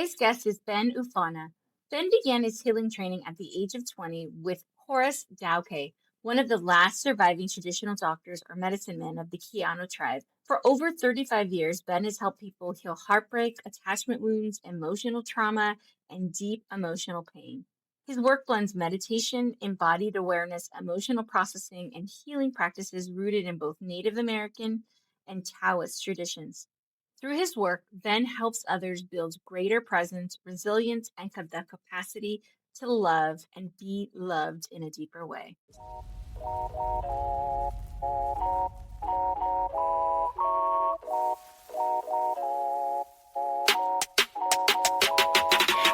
Today's guest is Ben Oofana. Ben began his healing training at the age of 20 with Horace Dauke, one of the last surviving traditional doctors or medicine men of the Keanu tribe. For over 35 years, Ben has helped people heal heartbreak, attachment wounds, emotional trauma, and deep emotional pain. His work blends meditation, embodied awareness, emotional processing, and healing practices rooted in both Native American and Taoist traditions. Through his work, Ben helps others build greater presence, resilience, and the capacity to love and be loved in a deeper way.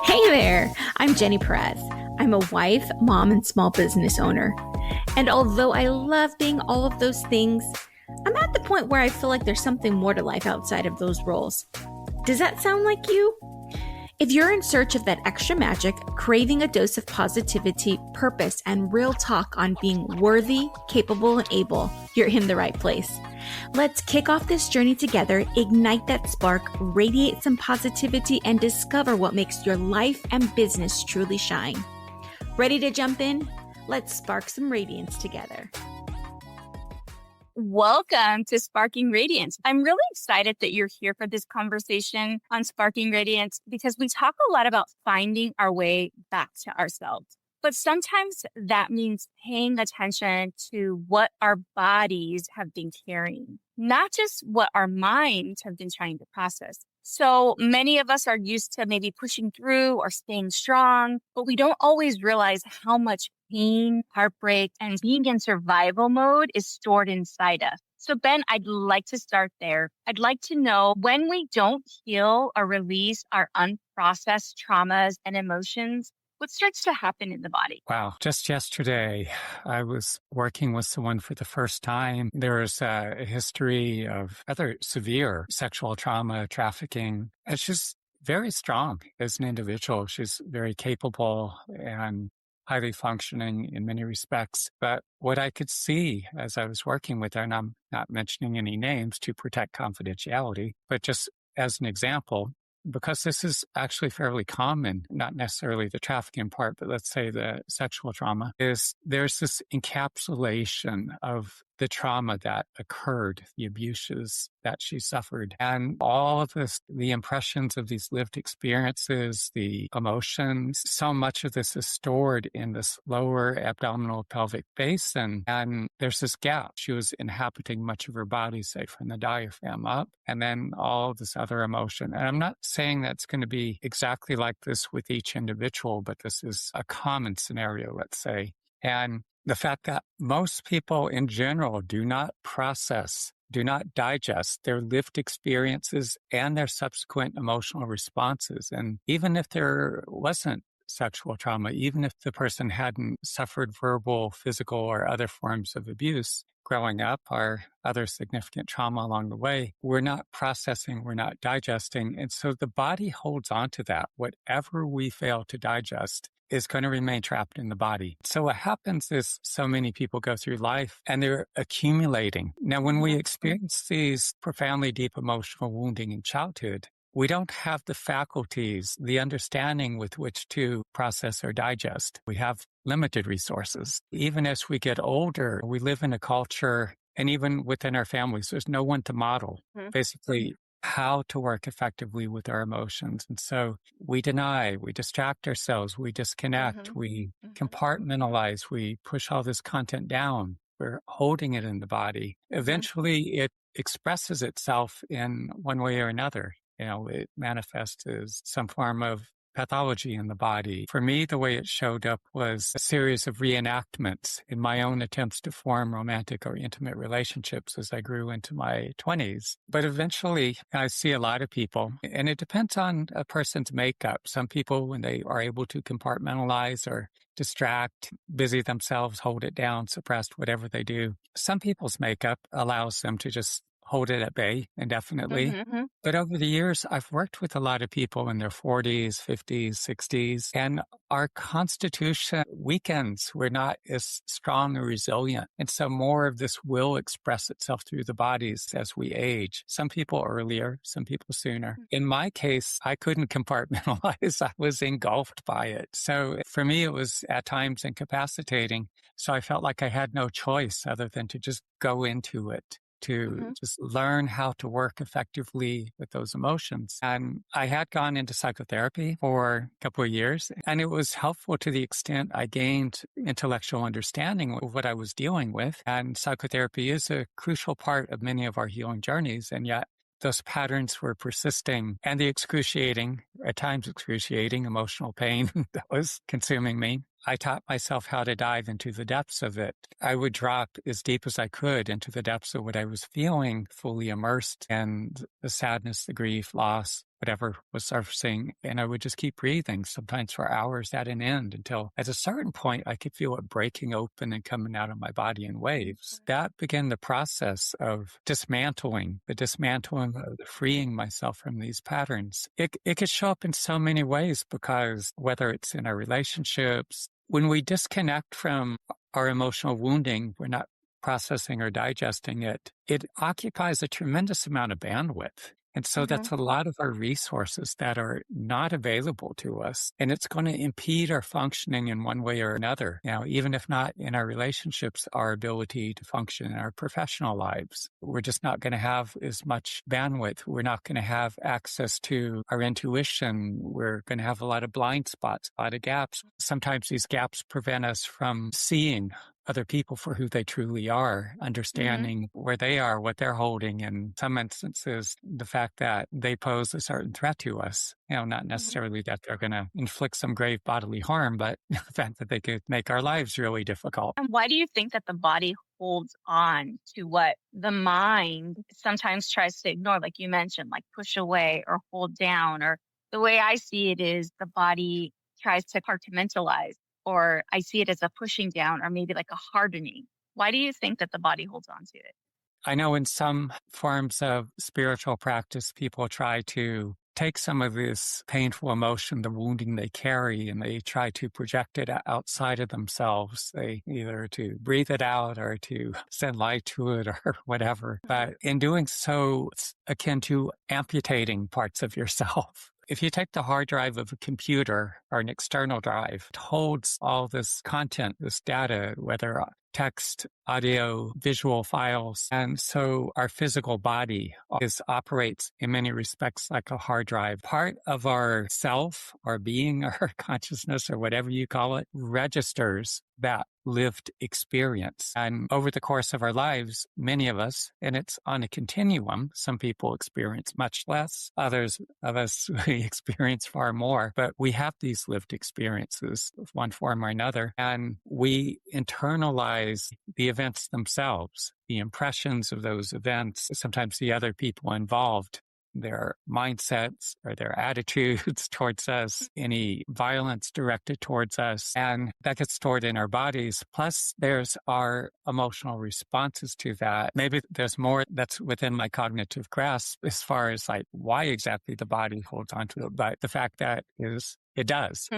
Hey there, I'm Jenny Perez. I'm a wife, mom, and small business owner. And although I love being all of those things, I'm at the point where I feel like there's something more to life outside of those roles. Does that sound like you? If you're in search of that extra magic, craving a dose of positivity, purpose, and real talk on being worthy, capable, and able, you're in the right place. Let's kick off this journey together, ignite that spark, radiate some positivity, and discover what makes your life and business truly shine. Ready to jump in? Let's spark some radiance together. Welcome to Sparking Radiance. I'm really excited that you're here for this conversation on Sparking Radiance because we talk a lot about finding our way back to ourselves. But sometimes that means paying attention to what our bodies have been carrying, not just what our minds have been trying to process. So many of us are used to maybe pushing through or staying strong, but we don't always realize how much pain, heartbreak, and being in survival mode is stored inside us. So Ben, I'd like to start there. I'd like to know when we don't heal or release our unprocessed traumas and emotions, what starts to happen in the body? Wow. Just yesterday, I was working with someone for the first time. There was a history of rather severe sexual trauma, trafficking. And she's very strong as an individual. She's very capable and highly functioning in many respects. But what I could see as I was working with her, and I'm not mentioning any names to protect confidentiality, but just as an example, because this is actually fairly common, not necessarily the trafficking part, but let's say the sexual trauma, is there's this encapsulation of the trauma that occurred, the abuses that she suffered. And all of this, the impressions of these lived experiences, the emotions, so much of this is stored in this lower abdominal pelvic basin. And there's this gap. She was inhabiting much of her body, say from the diaphragm up, and then all this other emotion. And I'm not saying that's going to be exactly like this with each individual, but this is a common scenario, let's say. And the fact that most people in general do not process, do not digest their lived experiences and their subsequent emotional responses. And even if there wasn't sexual trauma, even if the person hadn't suffered verbal, physical, or other forms of abuse growing up or other significant trauma along the way, we're not processing, we're not digesting. And so the body holds on to that. Whatever we fail to digest is going to remain trapped in the body. So what happens is so many people go through life and they're accumulating. Now, when we experience these profoundly deep emotional wounding in childhood, we don't have the faculties, the understanding with which to process or digest. We have limited resources. Even as we get older, we live in a culture, and even within our families, there's no one to model basically how to work effectively with our emotions. And so we deny, we distract ourselves, we disconnect, we compartmentalize, we push all this content down. We're holding it in the body. Eventually, it expresses itself in one way or another. It manifests as some form of pathology in the body. For me, the way it showed up was a series of reenactments in my own attempts to form romantic or intimate relationships as I grew into my 20s. But eventually, I see a lot of people, and it depends on a person's makeup. Some people, when they are able to compartmentalize or distract, busy themselves, hold it down, suppress whatever they do. Some people's makeup allows them to just hold it at bay indefinitely. Mm-hmm. But over the years, I've worked with a lot of people in their 40s, 50s, 60s, and our constitution weakens. We're not as strong or resilient. And so more of this will express itself through the bodies as we age. Some people earlier, some people sooner. In my case, I couldn't compartmentalize. I was engulfed by it. So for me, it was at times incapacitating. So I felt like I had no choice other than to just go into it, to just learn how to work effectively with those emotions. And I had gone into psychotherapy for a couple of years, and it was helpful to the extent I gained intellectual understanding of what I was dealing with. And psychotherapy is a crucial part of many of our healing journeys. And yet those patterns were persisting, and the excruciating, at times excruciating emotional pain that was consuming me. I taught myself how to dive into the depths of it. I would drop as deep as I could into the depths of what I was feeling, fully immersed in the sadness, the grief, loss, whatever was surfacing. And I would just keep breathing, sometimes for hours at an end, until at a certain point, I could feel it breaking open and coming out of my body in waves. That began the process of dismantling, of freeing myself from these patterns. It could show up in so many ways, because whether it's in our relationships, when we disconnect from our emotional wounding, we're not processing or digesting it. It occupies a tremendous amount of bandwidth. And so that's a lot of our resources that are not available to us. And it's going to impede our functioning in one way or another. Now, even if not in our relationships, our ability to function in our professional lives. We're just not going to have as much bandwidth. We're not going to have access to our intuition. We're going to have a lot of blind spots, a lot of gaps. Sometimes these gaps prevent us from seeing other people for who they truly are, understanding where they are, what they're holding, in some instances, the fact that they pose a certain threat to us. Not necessarily that they're going to inflict some grave bodily harm, but the fact that they could make our lives really difficult. And why do you think that the body holds on to what the mind sometimes tries to ignore, like you mentioned, like push away or hold down? Or the way I see it is the body tries to compartmentalize, or I see it as a pushing down, or maybe like a hardening. Why do you think that the body holds on to it? I know in some forms of spiritual practice, people try to take some of this painful emotion, the wounding they carry, and they try to project it outside of themselves. They either to breathe it out or to send light to it or whatever. But in doing so, it's akin to amputating parts of yourself. If you take the hard drive of a computer or an external drive, it holds all this content, this data, whether text, audio, visual files. And so our physical body operates in many respects like a hard drive. Part of our self, our being, our consciousness, or whatever you call it, registers that lived experience. And over the course of our lives, many of us, and it's on a continuum, some people experience much less, others of us, we experience far more, but we have these lived experiences of one form or another, and we internalize the events themselves, the impressions of those events, sometimes the other people involved, their mindsets or their attitudes towards us, any violence directed towards us, and that gets stored in our bodies. Plus, there's our emotional responses to that. Maybe there's more that's within my cognitive grasp as far as like why exactly the body holds on to it, but the fact that is it does.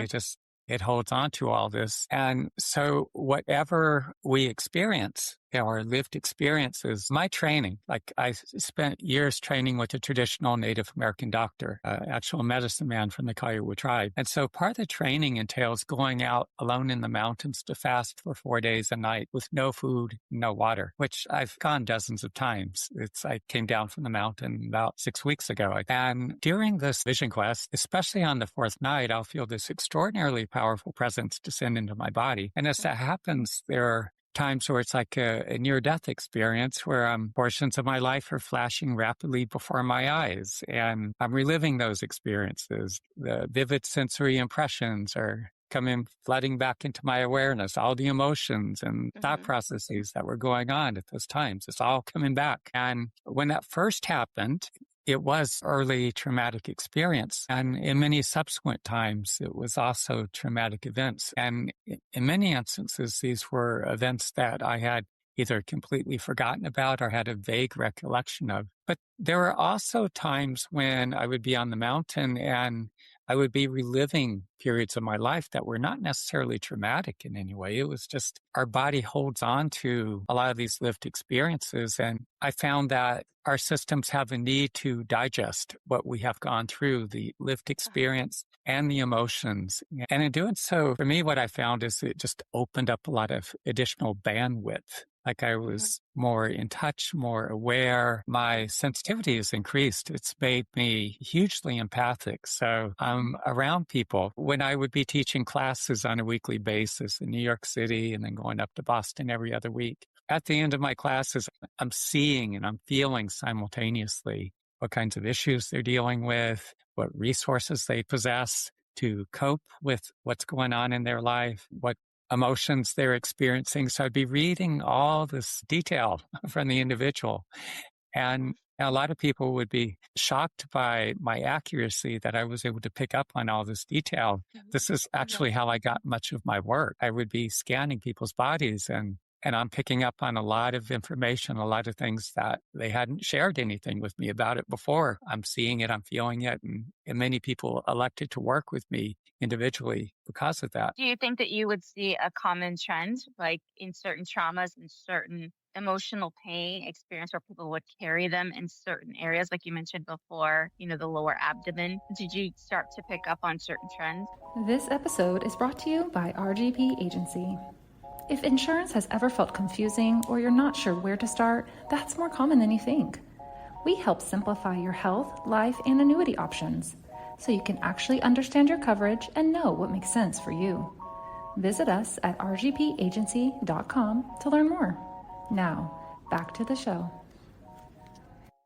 It holds on to all this. And so whatever we experience, our lived experiences, my training, like I spent years training with a traditional Native American doctor, actual medicine man from the Kiowa tribe. And so part of the training entails going out alone in the mountains to fast for 4 days a night with no food, no water, which I've gone dozens of times. I came down from the mountain about 6 weeks ago. And during this vision quest, especially on the fourth night, I'll feel this extraordinarily powerful presence descend into my body. And as that happens, there are times where it's like a near-death experience where portions of my life are flashing rapidly before my eyes, and I'm reliving those experiences. The vivid sensory impressions are coming flooding back into my awareness, all the emotions and thought processes that were going on at those times. It's all coming back. And when that first happened, it was early traumatic experience. And in many subsequent times, it was also traumatic events. And in many instances, these were events that I had either completely forgotten about or had a vague recollection of. But there were also times when I would be on the mountain and I would be reliving periods of my life that were not necessarily traumatic in any way. It was just our body holds on to a lot of these lived experiences. And I found that our systems have a need to digest what we have gone through, the lived experience and the emotions. And in doing so, for me, what I found is it just opened up a lot of additional bandwidth. Like I was more in touch, more aware. My sensitivity has increased. It's made me hugely empathic. So I'm around people. When I would be teaching classes on a weekly basis in New York City and then going up to Boston every other week, at the end of my classes, I'm seeing and I'm feeling simultaneously what kinds of issues they're dealing with, what resources they possess to cope with what's going on in their life, what emotions they're experiencing. So I'd be reading all this detail from the individual. And a lot of people would be shocked by my accuracy that I was able to pick up on all this detail. This is actually how I got much of my work. I would be scanning people's bodies and I'm picking up on a lot of information, a lot of things that they hadn't shared anything with me about it before. I'm seeing it, I'm feeling it, and many people elected to work with me individually because of that. Do you think that you would see a common trend, like in certain traumas and certain emotional pain experience where people would carry them in certain areas, like you mentioned before, the lower abdomen? Did you start to pick up on certain trends? This episode is brought to you by RGP Agency. If insurance has ever felt confusing or you're not sure where to start, that's more common than you think. We help simplify your health, life, and annuity options so you can actually understand your coverage and know what makes sense for you. Visit us at rgpagency.com to learn more. Now, back to the show.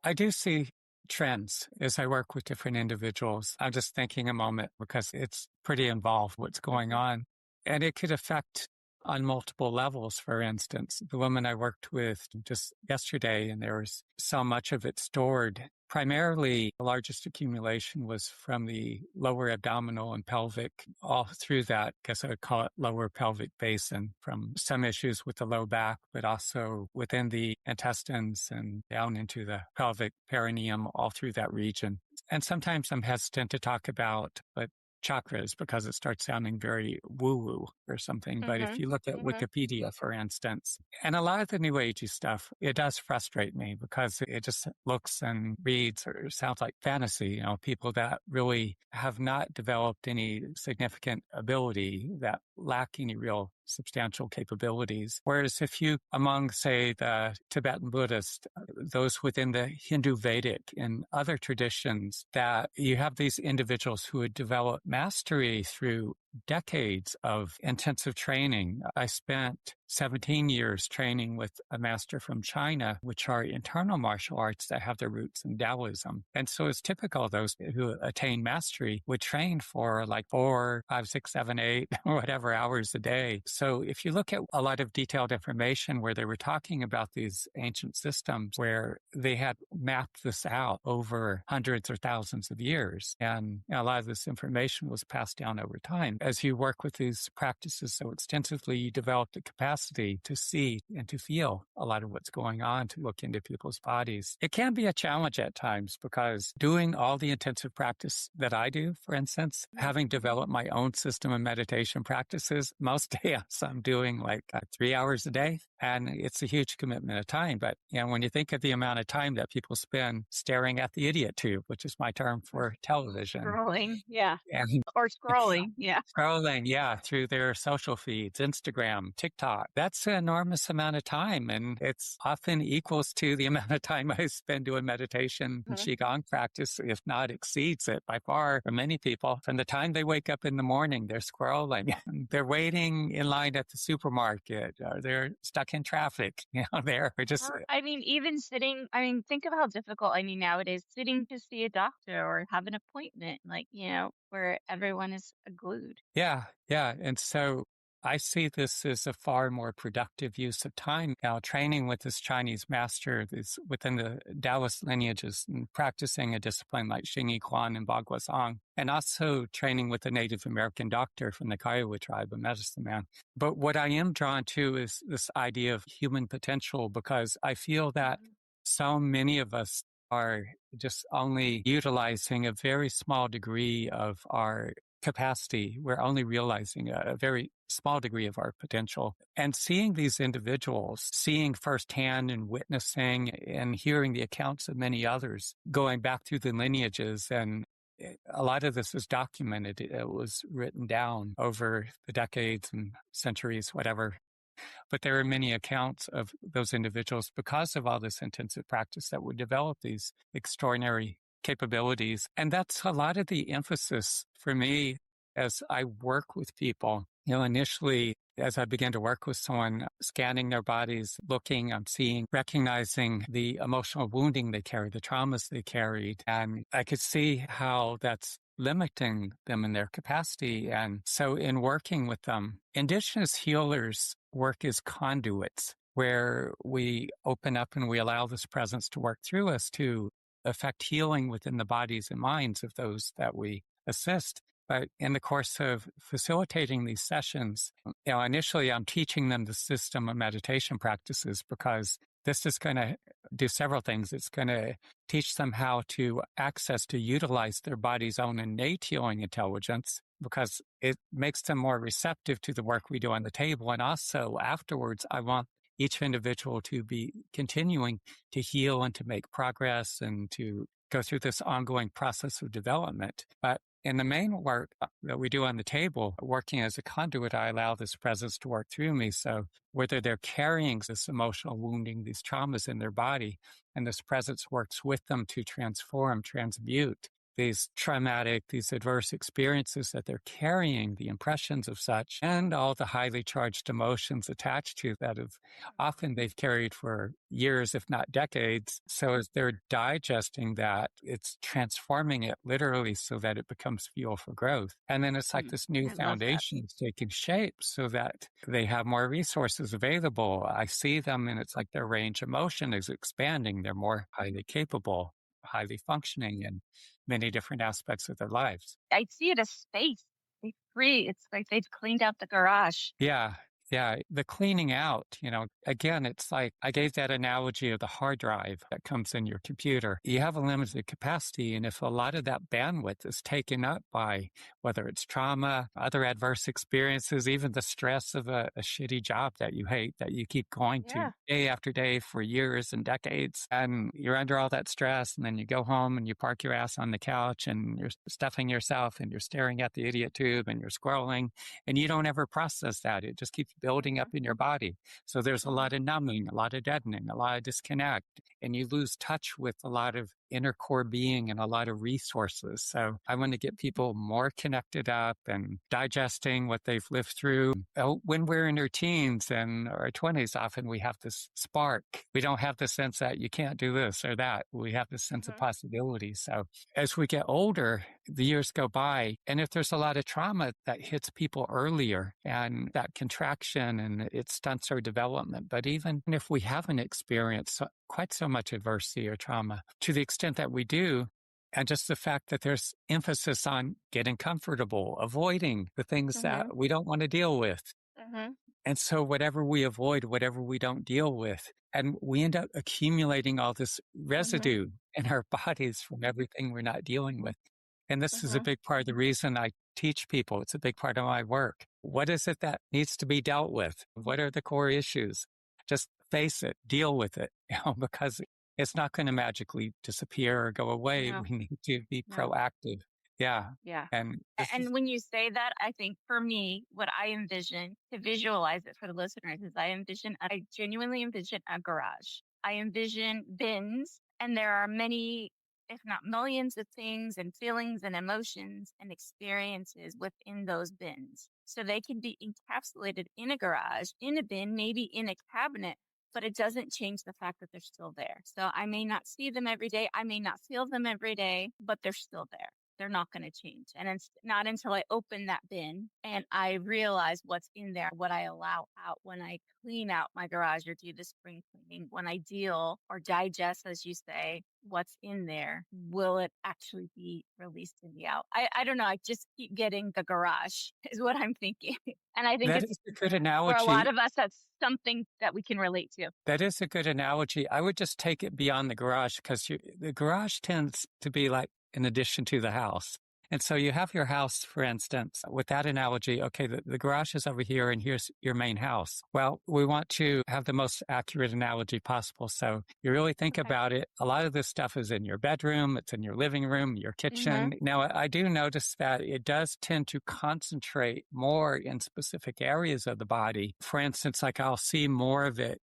I do see trends as I work with different individuals. I'm just thinking a moment because it's pretty involved what's going on. And it could affect on multiple levels. For instance, the woman I worked with just yesterday, and there was so much of it stored. Primarily, the largest accumulation was from the lower abdominal and pelvic, all through that, I guess I would call it lower pelvic basin, from some issues with the low back, but also within the intestines and down into the pelvic perineum, all through that region. And sometimes I'm hesitant to talk about, but chakras because it starts sounding very woo-woo or something. But if you look at Wikipedia, for instance, and a lot of the New Agey stuff, it does frustrate me because it just looks and reads or sounds like fantasy. People that really have not developed any significant ability, that lack any real substantial capabilities. Whereas if you, among, say, the Tibetan Buddhist, those within the Hindu Vedic and other traditions, that you have these individuals who had developed mastery through decades of intensive training. I spent 17 years training with a master from China, which are internal martial arts that have their roots in Taoism. And so it's typical those who attain mastery would train for like 4, 5, 6, 7, 8, or whatever hours a day. So if you look at a lot of detailed information where they were talking about these ancient systems where they had mapped this out over hundreds or thousands of years, and a lot of this information was passed down over time. As you work with these practices so extensively, you develop the capacity to see and to feel a lot of what's going on, to look into people's bodies. It can be a challenge at times because doing all the intensive practice that I do, for instance, having developed my own system of meditation practices, most days I'm doing like 3 hours a day, and it's a huge commitment of time. But when you think of the amount of time that people spend staring at the idiot tube, which is my term for television. Scrolling, yeah. And Or scrolling, yeah. Scrolling, yeah, through their social feeds, Instagram, TikTok. That's an enormous amount of time. And it's often equals to the amount of time I spend doing meditation and Qigong practice, if not exceeds it by far for many people. From the time they wake up in the morning, they're scrolling. They're waiting in line at the supermarket. Or they're stuck in traffic. They're just... even sitting, think of how difficult, nowadays, sitting to see a doctor or have an appointment, where everyone is glued. Yeah. And so I see this as a far more productive use of time now, training with this Chinese master is within the Taoist lineages and practicing a discipline like Xingyi Quan and Bagua Zhang, and also training with a Native American doctor from the Kiowa tribe, a medicine man. But what I am drawn to is this idea of human potential, because I feel that so many of us are just only utilizing a very small degree of our capacity. We're only realizing a very small degree of our potential. And seeing these individuals, seeing firsthand and witnessing and hearing the accounts of many others, going back through the lineages, and a lot of this is documented. It was written down over the decades and centuries, whatever. But there are many accounts of those individuals because of all this intensive practice that would develop these extraordinary capabilities. And that's a lot of the emphasis for me as I work with people. Initially, as I began to work with someone, scanning their bodies, looking, I'm seeing, recognizing the emotional wounding they carry, the traumas they carried. And I could see how that's limiting them in their capacity. And so in working with them, indigenous healers work as conduits where we open up and we allow this presence to work through us to affect healing within the bodies and minds of those that we assist. But in the course of facilitating these sessions, initially I'm teaching them the system of meditation practices because this is going to do several things. It's going to teach them how to utilize their body's own innate healing intelligence, because it makes them more receptive to the work we do on the table. And also afterwards, I want each individual to be continuing to heal and to make progress and to go through this ongoing process of development. But in the main work that we do on the table, working as a conduit, I allow this presence to work through me. So whether they're carrying this emotional wounding, these traumas in their body, and this presence works with them to transform, transmute these traumatic, these adverse experiences that they're carrying, the impressions of such, and all the highly charged emotions attached to that have often they've carried for years, if not decades. So as they're digesting that, it's transforming it literally so that it becomes fuel for growth. And then it's like this new foundation is taking shape so that they have more resources available. I see them and it's like their range of motion is expanding. They're more highly capable, highly functioning in many different aspects of their lives. I see it as space. It's free. It's like they've cleaned out the garage. Yeah. The cleaning out, again, it's like I gave that analogy of the hard drive that comes in your computer. You have a limited capacity. And if a lot of that bandwidth is taken up by whether it's trauma, other adverse experiences, even the stress of a shitty job that you hate, that you keep going to day after day for years and decades, and you're under all that stress, and then you go home and you park your ass on the couch and you're stuffing yourself and you're staring at the idiot tube and you're scrolling and you don't ever process that. It just keeps building up in your body. So there's a lot of numbing, a lot of deadening, a lot of disconnect, and you lose touch with a lot of inner core being and a lot of resources. So I want to get people more connected up and digesting what they've lived through. When we're in our teens and our 20s, often we have this spark. We don't have the sense that you can't do this or that. We have this sense of possibility. So as we get older, the years go by, and if there's a lot of trauma that hits people earlier and that contraction and it stunts our development. But even if we haven't experienced quite so much adversity or trauma, to the extent that we do, and just the fact that there's emphasis on getting comfortable, avoiding the things that we don't want to deal with. And so whatever we avoid, whatever we don't deal with, and we end up accumulating all this residue in our bodies from everything we're not dealing with. And this is a big part of the reason I teach people. It's a big part of my work. What is it that needs to be dealt with? What are the core issues? Just face it, deal with it, because it's not going to magically disappear or go away. No. We need to be proactive. Yeah. And when you say that, I think for me, what I envision, to visualize it for the listeners, is I genuinely envision a garage. I envision bins, and there are many, if not millions, of things and feelings and emotions and experiences within those bins. So they can be encapsulated in a garage, in a bin, maybe in a cabinet, but it doesn't change the fact that they're still there. So I may not see them every day. I may not feel them every day, but they're still there. they're not going to change. And it's not until I open that bin and I realize what's in there, what I allow out when I clean out my garage or do the spring cleaning, when I deal or digest, as you say, what's in there, will it actually be released in the out? I don't know. I just keep getting the garage is what I'm thinking. And I think That it's is a good for a analogy. lot of us, that's something that we can relate to. That is a good analogy. I would just take it beyond the garage because the garage tends to be like an addition to the house. And so you have your house, for instance, with that analogy, okay, the garage is over here and here's your main house. Well, we want to have the most accurate analogy possible. So you really think about it. A lot of this stuff is in your bedroom. It's in your living room, your kitchen. Now, I do notice that it does tend to concentrate more in specific areas of the body. For instance, like I'll see more of it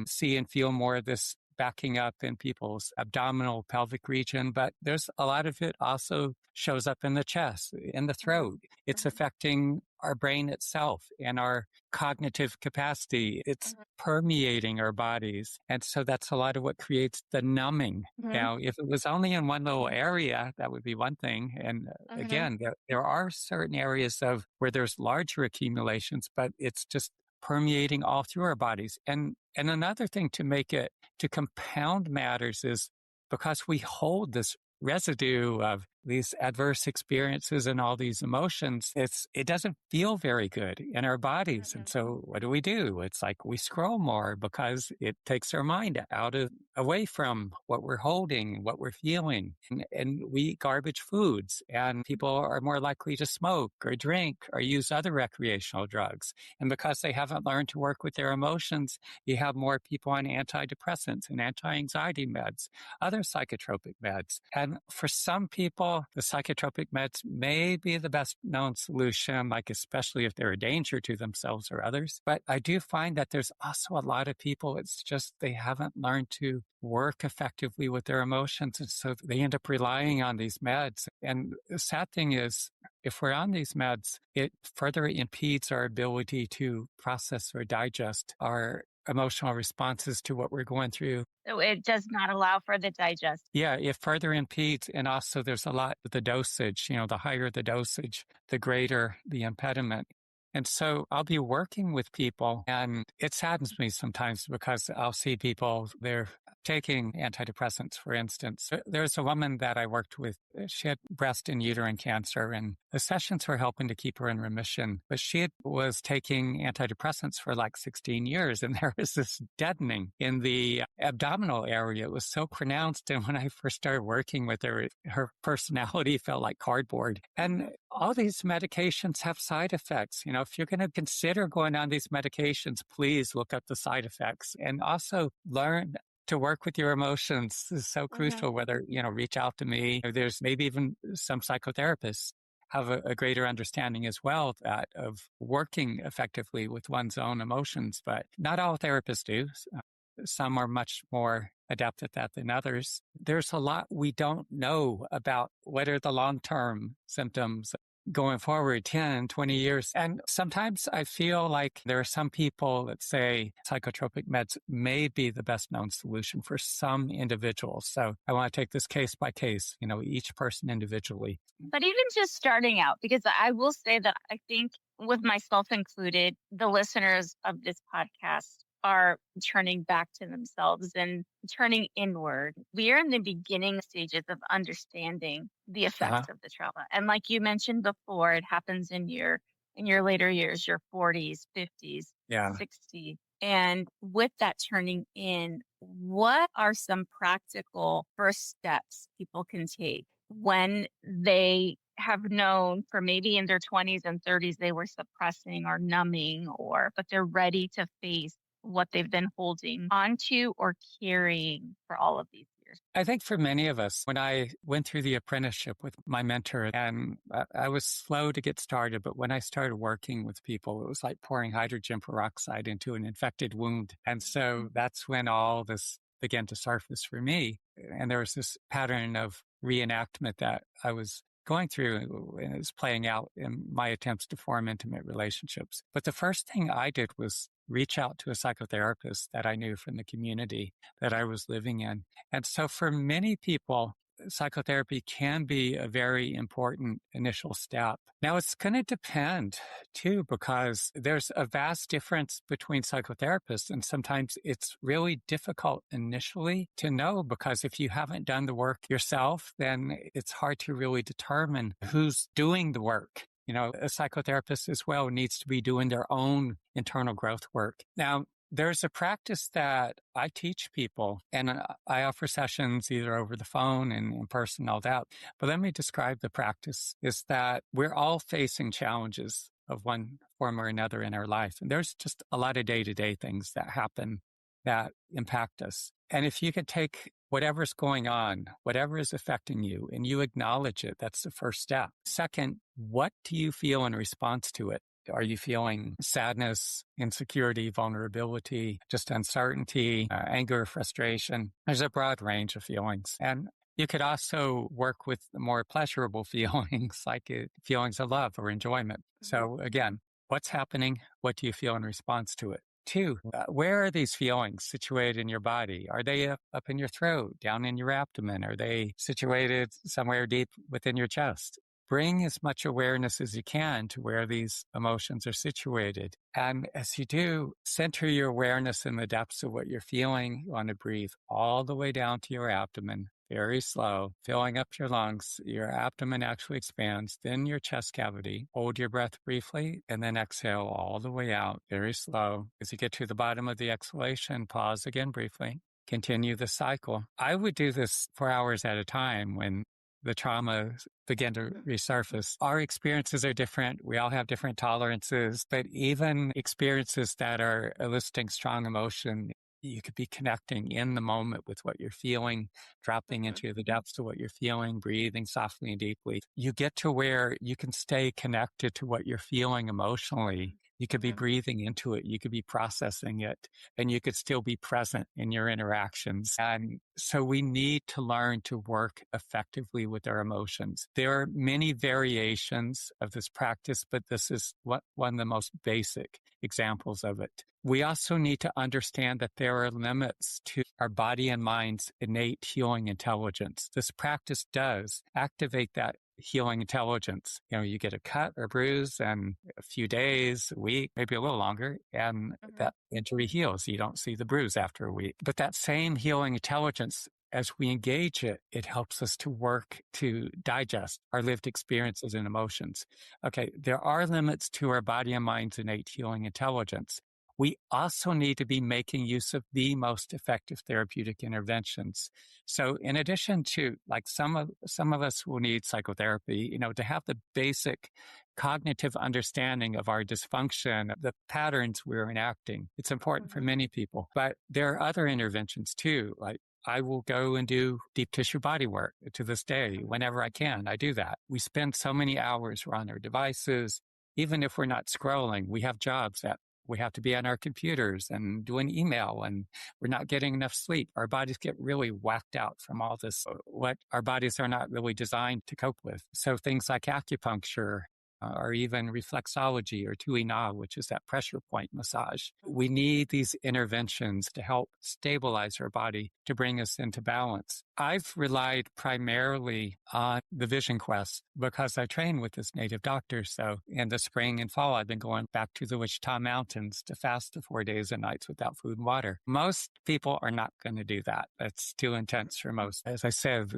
see and feel more of this backing up in people's abdominal pelvic region, but there's a lot of it also shows up in the chest, in the throat. It's affecting our brain itself and our cognitive capacity. It's permeating our bodies. And so that's a lot of what creates the numbing. Now, if it was only in one little area, that would be one thing. And again, there are certain areas of where there's larger accumulations, but it's just permeating all through our bodies. And another thing to compound matters is because we hold this residue of these adverse experiences and all these emotions, it doesn't feel very good in our bodies. And so what do? It's like we scroll more because it takes our mind away from what we're holding, what we're feeling. And we eat garbage foods, and people are more likely to smoke or drink or use other recreational drugs. And because they haven't learned to work with their emotions, you have more people on antidepressants and anti-anxiety meds, other psychotropic meds. And for some people, the psychotropic meds may be the best known solution, like especially if they're a danger to themselves or others. But I do find that there's also a lot of people, it's just they haven't learned to work effectively with their emotions. And so they end up relying on these meds. And the sad thing is, if we're on these meds, it further impedes our ability to process or digest our emotional responses to what we're going through. So it does not allow for the digest. Yeah, it further impedes. And also there's a lot with the dosage, the higher the dosage, the greater the impediment. And so I'll be working with people, and it saddens me sometimes because I'll see people, they're taking antidepressants, for instance. There's a woman that I worked with. She had breast and uterine cancer, and the sessions were helping to keep her in remission. But she was taking antidepressants for like 16 years, and there was this deadening in the abdominal area. It was so pronounced. And when I first started working with her, her personality felt like cardboard. And all these medications have side effects. If you're going to consider going on these medications, please look up the side effects and also learn to work with your emotions. This is so crucial, whether, reach out to me. Or there's maybe even some psychotherapists have a greater understanding as well of working effectively with one's own emotions, but not all therapists do. Some are much more adept at that than others. There's a lot we don't know about what are the long-term symptoms going forward 10, 20 years. And sometimes I feel like there are some people that say psychotropic meds may be the best known solution for some individuals. So I want to take this case by case, each person individually. But even just starting out, because I will say that I think with myself included, the listeners of this podcast are turning back to themselves and turning inward. We are in the beginning stages of understanding the effects of the trauma. And like you mentioned before, it happens in your later years, your 40s, 50s, 60s. And with that turning in, what are some practical first steps people can take when they have known for maybe in their 20s and 30s they were suppressing or numbing, but they're ready to face what they've been holding onto or carrying for all of these years? I think for many of us, when I went through the apprenticeship with my mentor, and I was slow to get started, but when I started working with people, it was like pouring hydrogen peroxide into an infected wound. And so that's when all this began to surface for me. And there was this pattern of reenactment that I was going through, and it was playing out in my attempts to form intimate relationships. But the first thing I did was reach out to a psychotherapist that I knew from the community that I was living in. And so for many people, psychotherapy can be a very important initial step. Now, it's going to depend too, because there's a vast difference between psychotherapists, and sometimes it's really difficult initially to know, because if you haven't done the work yourself, then it's hard to really determine who's doing the work. A psychotherapist as well needs to be doing their own internal growth work. Now, there's a practice that I teach people, and I offer sessions either over the phone and in person, all that. But let me describe the practice, is that we're all facing challenges of one form or another in our life. And there's just a lot of day-to-day things that happen that impact us. And if you could take whatever's going on, whatever is affecting you, and you acknowledge it, that's the first step. Second, what do you feel in response to it? Are you feeling sadness, insecurity, vulnerability, just uncertainty, anger, frustration? There's a broad range of feelings. And you could also work with more pleasurable feelings, like feelings of love or enjoyment. So again, what's happening? What do you feel in response to it? Two, where are these feelings situated in your body? Are they up in your throat, down in your abdomen? Are they situated somewhere deep within your chest? Bring as much awareness as you can to where these emotions are situated. And as you do, center your awareness in the depths of what you're feeling. You want to breathe all the way down to your abdomen, very slow, filling up your lungs. Your abdomen actually expands, then your chest cavity. Hold your breath briefly, and then exhale all the way out, very slow. As you get to the bottom of the exhalation, pause again briefly. Continue the cycle. I would do this for hours at a time when the trauma begin to resurface. Our experiences are different. We all have different tolerances, but even experiences that are eliciting strong emotion, you could be connecting in the moment with what you're feeling, dropping into the depths of what you're feeling, breathing softly and deeply. You get to where you can stay connected to what you're feeling emotionally. You could be breathing into it. You could be processing it, and you could still be present in your interactions. And so we need to learn to work effectively with our emotions. There are many variations of this practice, but this is one of the most basic examples of it. We also need to understand that there are limits to our body and mind's innate healing intelligence. This practice does activate that healing intelligence. You get a cut or bruise, and a few days, a week, maybe a little longer, and that injury heals. You don't see the bruise after a week. But that same healing intelligence, as we engage it, it helps us to work to digest our lived experiences and emotions. Okay, there are limits to our body and mind's innate healing intelligence. We also need to be making use of the most effective therapeutic interventions. So in addition to, like, some of us will need psychotherapy, to have the basic cognitive understanding of our dysfunction, the patterns we're enacting. It's important for many people, but there are other interventions too. Like, I will go and do deep tissue body work to this day. Whenever I can, I do that. We spend so many hours on our devices. Even if we're not scrolling, we have jobs that we have to be on our computers and doing email, and we're not getting enough sleep. Our bodies get really whacked out from all this, what our bodies are not really designed to cope with. So things like acupuncture, or even reflexology or tui na, which is that pressure point massage. We need these interventions to help stabilize our body, to bring us into balance. I've relied primarily on the Vision Quest because I train with this native doctor. So in the spring and fall, I've been going back to the Wichita Mountains to fast the 4 days and nights without food and water. Most people are not going to do that. That's too intense for most. As I said,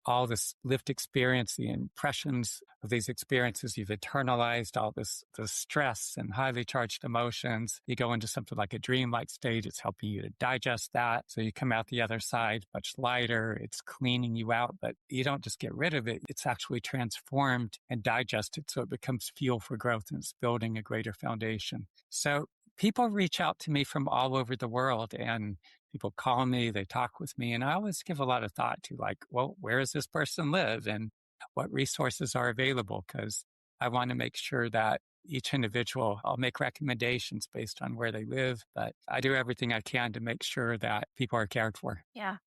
all this lived experience, the impressions of these experiences, you've internalized all the stress and highly charged emotions. You go into something like a dreamlike state. It's helping you to digest that. So you come out the other side much lighter. It's cleaning you out, but you don't just get rid of it. It's actually transformed and digested. So it becomes fuel for growth, and it's building a greater foundation. So people reach out to me from all over the world, and people call me, they talk with me, and I always give a lot of thought to, like, well, where does this person live and what resources are available? Because I want to make sure that each individual, I'll make recommendations based on where they live, but I do everything I can to make sure that people are cared for. Yeah.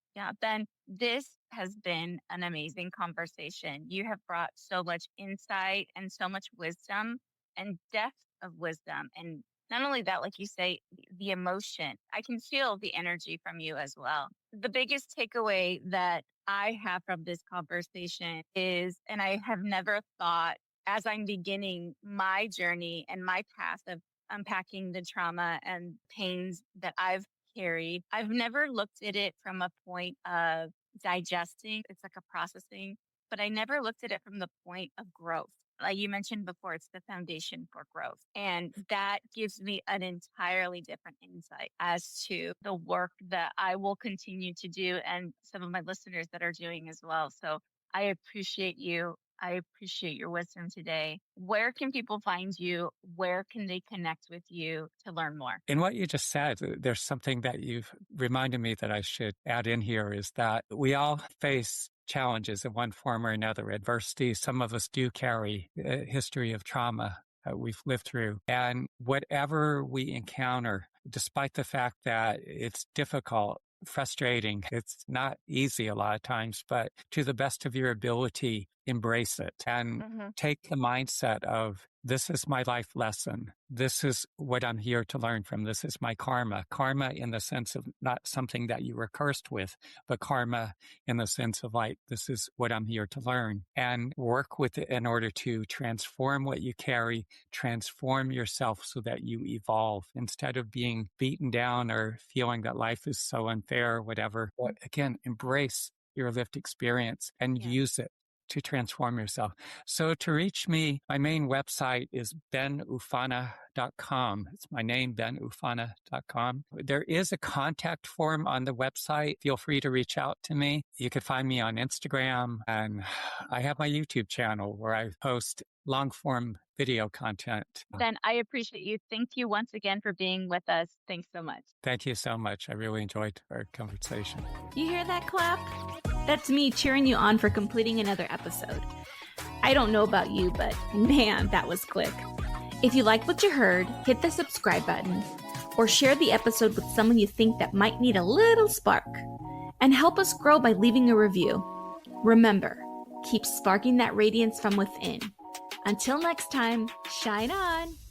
Ben, this has been an amazing conversation. You have brought so much insight and so much wisdom and depth of wisdom. And not only that, like you say, the emotion, I can feel the energy from you as well. The biggest takeaway that I have from this conversation is, and I have never thought as I'm beginning my journey and my path of unpacking the trauma and pains that I've carried, I've never looked at it from a point of digesting. It's like a processing, but I never looked at it from the point of growth. Like you mentioned before, it's the foundation for growth. And that gives me an entirely different insight as to the work that I will continue to do and some of my listeners that are doing as well. So I appreciate you. I appreciate your wisdom today. Where can people find you? Where can they connect with you to learn more? In what you just said, there's something that you've reminded me that I should add in here is that we all face challenges in one form or another, adversity. Some of us do carry a history of trauma that we've lived through. And whatever we encounter, despite the fact that it's difficult, frustrating, it's not easy a lot of times, but to the best of your ability, embrace it and take the mindset of this is my life lesson. This is what I'm here to learn from. This is my karma. Karma in the sense of not something that you were cursed with, but karma in the sense of like, this is what I'm here to learn, and work with it in order to transform what you carry, transform yourself so that you evolve instead of being beaten down or feeling that life is so unfair or whatever. But again, embrace your lived experience and use it to transform yourself. So to reach me, my main website is benoofana.com. It's my name, benoofana.com. There is a contact form on the website. Feel free to reach out to me. You can find me on Instagram, and I have my YouTube channel where I post long-form video content. Ben, I appreciate you. Thank you once again for being with us. Thanks so much. Thank you so much. I really enjoyed our conversation. You hear that clap? That's me cheering you on for completing another episode. I don't know about you, but man, that was quick. If you liked what you heard, hit the subscribe button or share the episode with someone you think that might need a little spark. And help us grow by leaving a review. Remember, keep sparking that radiance from within. Until next time, shine on!